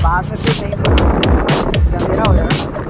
बाद में फिर नहीं जब अंधेरा हो जाएगा।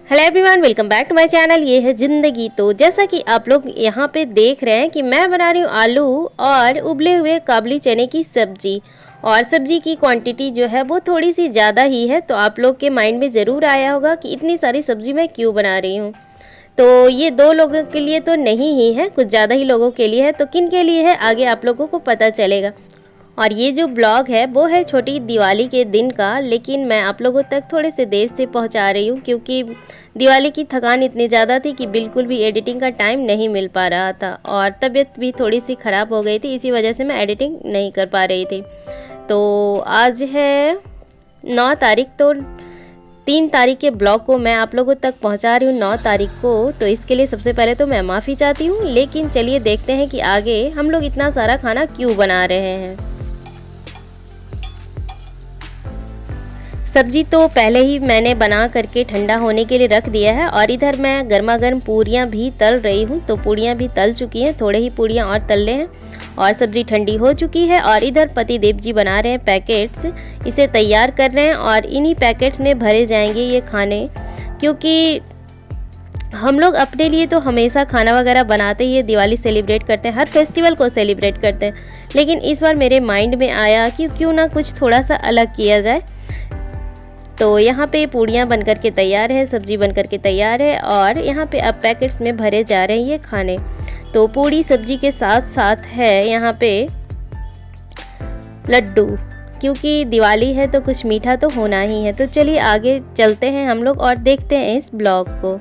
Hello everyone, welcome back to my channel. ये है ज़िंदगी। तो जैसा कि आप लोग यहाँ पे देख रहे हैं कि मैं बना रही हूँ आलू और उबले हुए काबुली चने की सब्ज़ी। और सब्ज़ी की क्वांटिटी जो है वो थोड़ी सी ज़्यादा ही है। तो आप लोग के माइंड में ज़रूर आया होगा कि इतनी सारी सब्ज़ी मैं क्यों बना रही हूँ। तो ये 2 लोगों के लिए तो नहीं ही है, कुछ ज़्यादा ही लोगों के लिए है। तो किन के लिए है आगे आप लोगों को पता चलेगा। और ये जो ब्लॉग है वो है छोटी दिवाली के दिन का, लेकिन मैं आप लोगों तक थोड़े से देर से पहुंचा रही हूँ क्योंकि दिवाली की थकान इतनी ज़्यादा थी कि बिल्कुल भी एडिटिंग का टाइम नहीं मिल पा रहा था। और तबीयत भी थोड़ी सी ख़राब हो गई थी, इसी वजह से मैं एडिटिंग नहीं कर पा रही थी। तो आज है 9 तारीख, तो 3 तारीख के ब्लॉग को मैं आप लोगों तक पहुंचा रही हूँ 9 तारीख को। तो इसके लिए सबसे पहले तो मैं माफ़ी चाहती हूँ, लेकिन चलिए देखते हैं कि आगे हम लोग इतना सारा खाना क्यों बना रहे हैं। सब्जी तो पहले ही मैंने बना करके ठंडा होने के लिए रख दिया है। और इधर मैं गर्मा गर्म पूरियाँ भी तल रही हूँ। तो पूरियाँ भी तल चुकी हैं, थोड़े ही पूरियाँ और तल ले हैं और सब्ज़ी ठंडी हो चुकी है। और इधर पति देव जी बना रहे हैं पैकेट्स, इसे तैयार कर रहे हैं और इन्हीं पैकेट्स में भरे जाएंगे ये खाने। क्योंकि हम लोग अपने लिए तो हमेशा खाना वगैरह बनाते ही दिवाली सेलिब्रेट करते हैं, हर फेस्टिवल को सेलिब्रेट करते हैं। लेकिन इस बार मेरे माइंड में आया कि क्यों ना कुछ थोड़ा सा अलग किया जाए। तो यहाँ पे पूड़ियाँ बनकर के तैयार है, सब्जी बनकर के तैयार है और यहाँ पे अब पैकेट्स में भरे जा रहे हैं ये खाने। तो पूड़ी सब्जी के साथ साथ है यहाँ पे लड्डू, क्योंकि दिवाली है तो कुछ मीठा तो होना ही है। तो चलिए आगे चलते हैं हम लोग और देखते हैं इस ब्लॉग को।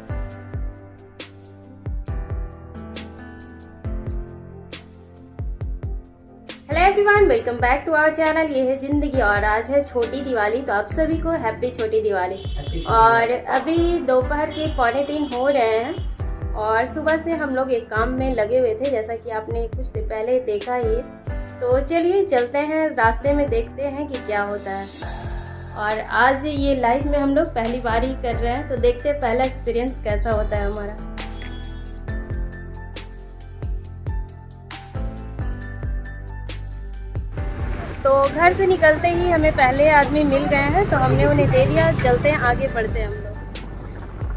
Hello everyone, welcome back to our channel. ये है ज़िंदगी और आज है छोटी दिवाली। तो आप सभी को हैप्पी छोटी दिवाली। और अभी दोपहर के 2:45 हो रहे हैं और सुबह से हम लोग एक काम में लगे हुए थे, जैसा कि आपने कुछ दिन पहले देखा ही। तो चलिए चलते हैं, रास्ते में देखते हैं कि क्या होता है। और आज ये लाइफ में हम लोग पहली बार ही कर रहे हैं, तो देखते हैं पहला एक्सपीरियंस कैसा होता है हमारा। तो घर से निकलते ही हमें पहले आदमी मिल गए हैं, तो हमने उन्हें दे दिया। चलते हैं, आगे बढ़ते हैं हम लोग।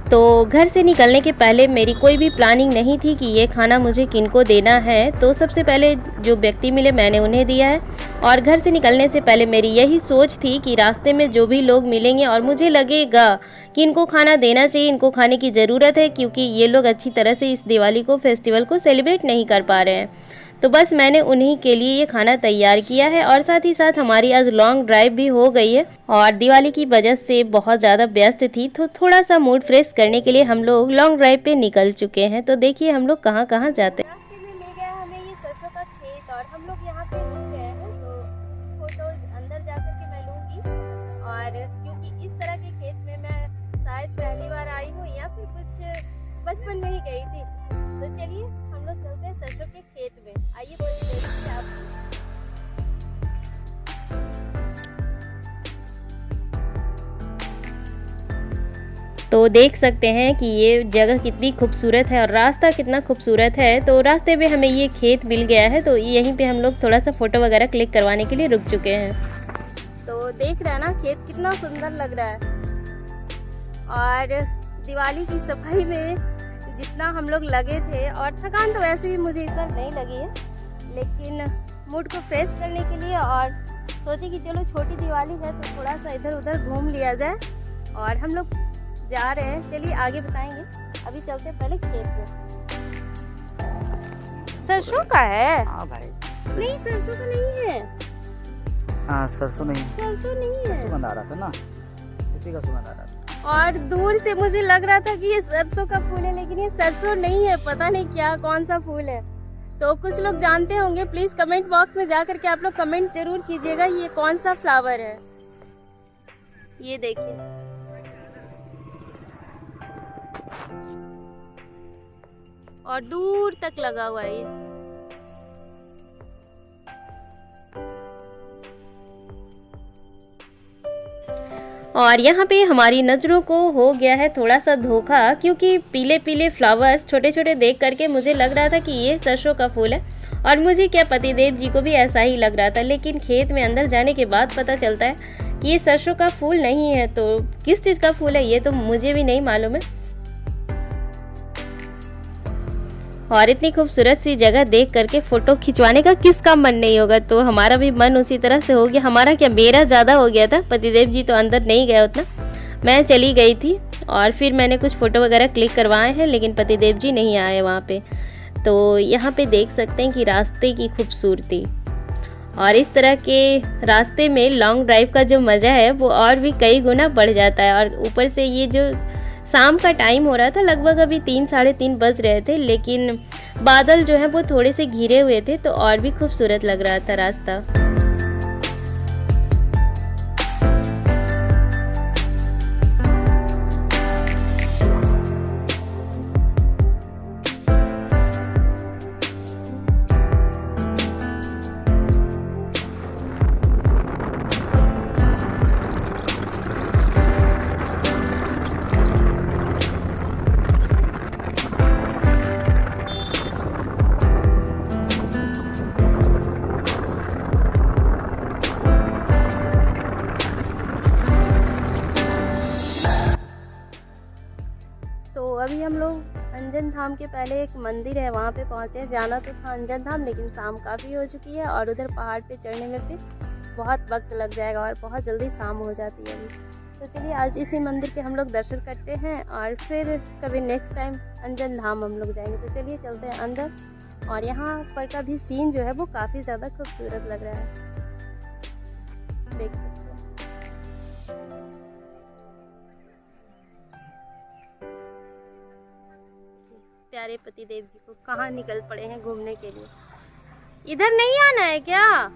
तो घर से निकलने के पहले मेरी कोई भी प्लानिंग नहीं थी कि ये खाना मुझे किनको देना है। तो सबसे पहले जो व्यक्ति मिले मैंने उन्हें दिया है। और घर से निकलने से पहले मेरी यही सोच थी कि रास्ते में जो भी लोग मिलेंगे और मुझे लगेगा कि इनको खाना देना चाहिए, इनको खाने की ज़रूरत है, क्योंकि ये लोग अच्छी तरह से इस दिवाली को फेस्टिवल को सेलिब्रेट नहीं कर पा रहे हैं, तो बस मैंने उन्हीं के लिए ये खाना तैयार किया है। और साथ ही साथ हमारी आज लॉन्ग ड्राइव भी हो गई है और दिवाली की वजह से बहुत ज़्यादा व्यस्त थी, तो थोड़ा सा मूड फ्रेश करने के लिए हम लोग लॉन्ग ड्राइव पे निकल चुके हैं। तो देखिए हम लोग कहाँ कहाँ जाते हैं। रास्ते में मिल गया हमें ये सरसों का खेत और हम लोग यहाँ पे रुक गए हैं, तो फोटो अंदर जाकर के मैं लूँगी। और क्योंकि इस तरह के खेत में मैं शायद पहली बार आई हूँ या फिर कुछ बचपन में ही गई थी। तो चलिए हम लोग चलते हैं सरसों के खेत में। आइए बढ़ते हैं आप। तो देख सकते हैं कि ये जगह कितनी खूबसूरत है और रास्ता कितना खूबसूरत है। तो रास्ते में हमें ये खेत मिल गया है, तो यहीं पे हम लोग थोड़ा सा फ़ोटो वगैरह क्लिक करवाने के लिए रुक चुके हैं। तो देख रहे हैं ना खेत कितना सुंदर लग रहा है। और दिवाली की सफाई में जितना हम लोग लगे थे, और थकान तो वैसे भी मुझे इस बार नहीं लगी है, लेकिन मूड को फ्रेश करने के लिए और सोचे कि चलो छोटी दिवाली है तो थोड़ा सा इधर उधर घूम लिया जाए। और हम लोग जा रहे हैं, चलिए आगे बताएंगे। अभी चलते हैं पहले खेत में। सरसों का है? हाँ भाई। नहीं सरसों का नहीं है। हाँ सरसों नहीं, सरसों नहीं है। सुगंध आ रहा था ना, इसी का सुगंध आ रहा था। और दूर से मुझे लग रहा था कि ये सरसों का फूल है, लेकिन ये सरसों नहीं है। पता नहीं क्या कौन सा फूल है। तो कुछ लोग जानते होंगे, प्लीज कमेंट बॉक्स में जा करके आप लोग कमेंट जरूर कीजिएगा ये कौन सा फ्लावर है। ये देखिए और दूर तक लगा हुआ है ये। और यहाँ पे हमारी नज़रों को हो गया है थोड़ा सा धोखा, क्योंकि पीले पीले फ्लावर्स छोटे छोटे देख करके मुझे लग रहा था कि ये सरसों का फूल है, और मुझे क्या पतिदेव जी को भी ऐसा ही लग रहा था। लेकिन खेत में अंदर जाने के बाद पता चलता है कि ये सरसों का फूल नहीं है। तो किस चीज़ का फूल है ये तो मुझे भी नहीं मालूम है। और इतनी खूबसूरत सी जगह देख करके फ़ोटो खिंचवाने का किसका मन नहीं होगा। तो हमारा भी मन उसी तरह से हो गया। हमारा क्या, मेरा ज़्यादा हो गया था। पतिदेव जी तो अंदर नहीं गए उतना, मैं चली गई थी और फिर मैंने कुछ फ़ोटो वगैरह क्लिक करवाए हैं, लेकिन पतिदेव जी नहीं आए वहाँ पे। तो यहाँ पे देख सकते हैं कि रास्ते की खूबसूरती, और इस तरह के रास्ते में लॉन्ग ड्राइव का जो मज़ा है वो और भी कई गुना बढ़ जाता है। और ऊपर से ये जो शाम का टाइम हो रहा था, लगभग अभी 3 साढ़े 3 बज रहे थे, लेकिन बादल जो है वो थोड़े से घिरे हुए थे, तो और भी खूबसूरत लग रहा था रास्ता। अभी हम लोग अंजन धाम के पहले एक मंदिर है वहाँ पे पहुँचे। जाना तो था अंजन धाम, लेकिन शाम काफ़ी हो चुकी है और उधर पहाड़ पे चढ़ने में फिर बहुत वक्त लग जाएगा और बहुत जल्दी शाम हो जाती है अभी। तो चलिए आज इसी मंदिर के हम लोग दर्शन करते हैं और फिर कभी नेक्स्ट टाइम अंजन धाम हम लोग जाएंगे। तो चलिए चलते हैं अंदर। और यहाँ पर का भी सीन जो है वो काफ़ी ज़्यादा खूबसूरत लग रहा है, देख सकते हैं। प्यारे पतिदेव जी को कहाँ निकल पड़े हैं घूमने के लिए। इधर नहीं आना है क्या?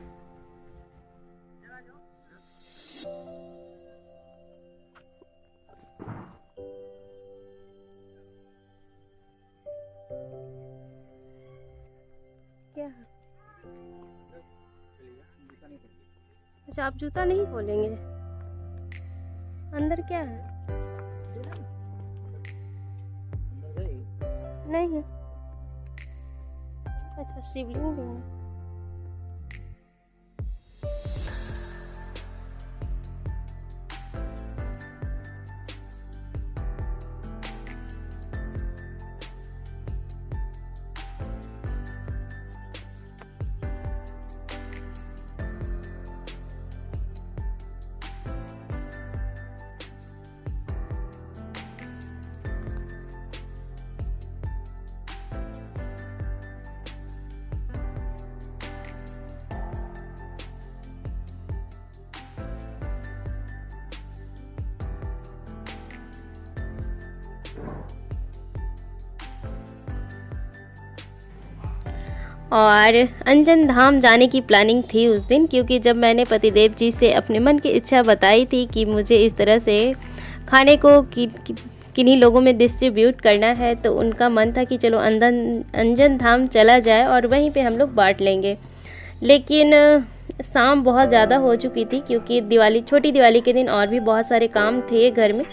क्या? अच्छा आप जूता नहीं खोलेंगे? अंदर क्या है? नहीं है। अच्छा शिवलिंग भी है। और अंजन धाम जाने की प्लानिंग थी उस दिन, क्योंकि जब मैंने पतिदेव जी से अपने मन की इच्छा बताई थी कि मुझे इस तरह से खाने को किन्हीं लोगों में डिस्ट्रीब्यूट करना है, तो उनका मन था कि चलो अंजन धाम चला जाए और वहीं पे हम लोग बांट लेंगे। लेकिन शाम बहुत ज़्यादा हो चुकी थी, क्योंकि छोटी दिवाली के दिन और भी बहुत सारे काम थे घर में,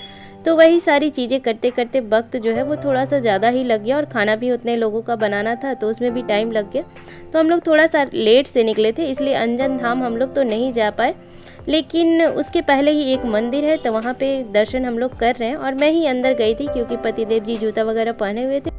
तो वही सारी चीज़ें करते करते वक्त जो है वो थोड़ा सा ज़्यादा ही लग गया, और खाना भी उतने लोगों का बनाना था तो उसमें भी टाइम लग गया। तो हम लोग थोड़ा सा लेट से निकले थे, इसलिए अंजन धाम हम लोग तो नहीं जा पाए। लेकिन उसके पहले ही एक मंदिर है, तो वहाँ पे दर्शन हम लोग कर रहे हैं, और मैं ही अंदर गई थी क्योंकि पतिदेव जी जूता वगैरह पहने हुए थे।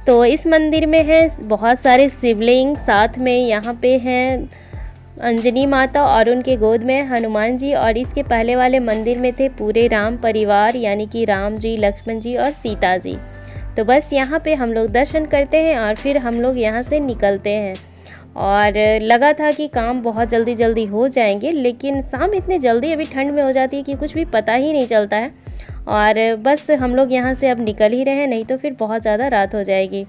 तो इस मंदिर में है बहुत सारे शिवलिंग, साथ में यहाँ पे हैं अंजनी माता और उनके गोद में हनुमान जी, और इसके पहले वाले मंदिर में थे पूरे राम परिवार, यानी कि राम जी, लक्ष्मण जी और सीता जी। तो बस यहाँ पे हम लोग दर्शन करते हैं और फिर हम लोग यहाँ से निकलते हैं। और लगा था कि काम बहुत जल्दी जल्दी हो जाएंगे, लेकिन शाम इतनी जल्दी अभी ठंड में हो जाती है कि कुछ भी पता ही नहीं चलता है। और बस हम लोग यहाँ से अब निकल ही रहे हैं, नहीं तो फिर बहुत ज़्यादा रात हो जाएगी।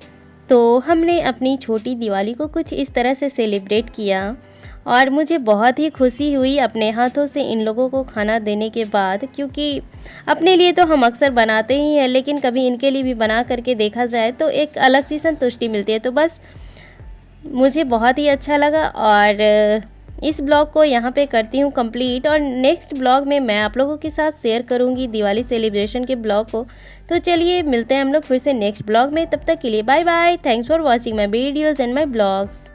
तो हमने अपनी छोटी दिवाली को कुछ इस तरह से सेलिब्रेट किया, और मुझे बहुत ही खुशी हुई अपने हाथों से इन लोगों को खाना देने के बाद, क्योंकि अपने लिए तो हम अक्सर बनाते ही हैं, लेकिन कभी इनके लिए भी बना करके देखा जाए तो एक अलग सी संतुष्टि मिलती है। तो बस मुझे बहुत ही अच्छा लगा, और इस ब्लॉग को यहाँ पे करती हूँ कंप्लीट, और नेक्स्ट ब्लॉग में मैं आप लोगों के साथ शेयर करूँगी दिवाली सेलिब्रेशन के ब्लॉग को। तो चलिए मिलते हैं हम लोग फिर से नेक्स्ट ब्लॉग में, तब तक के लिए bye bye. Thanks for watching my videos and my blogs.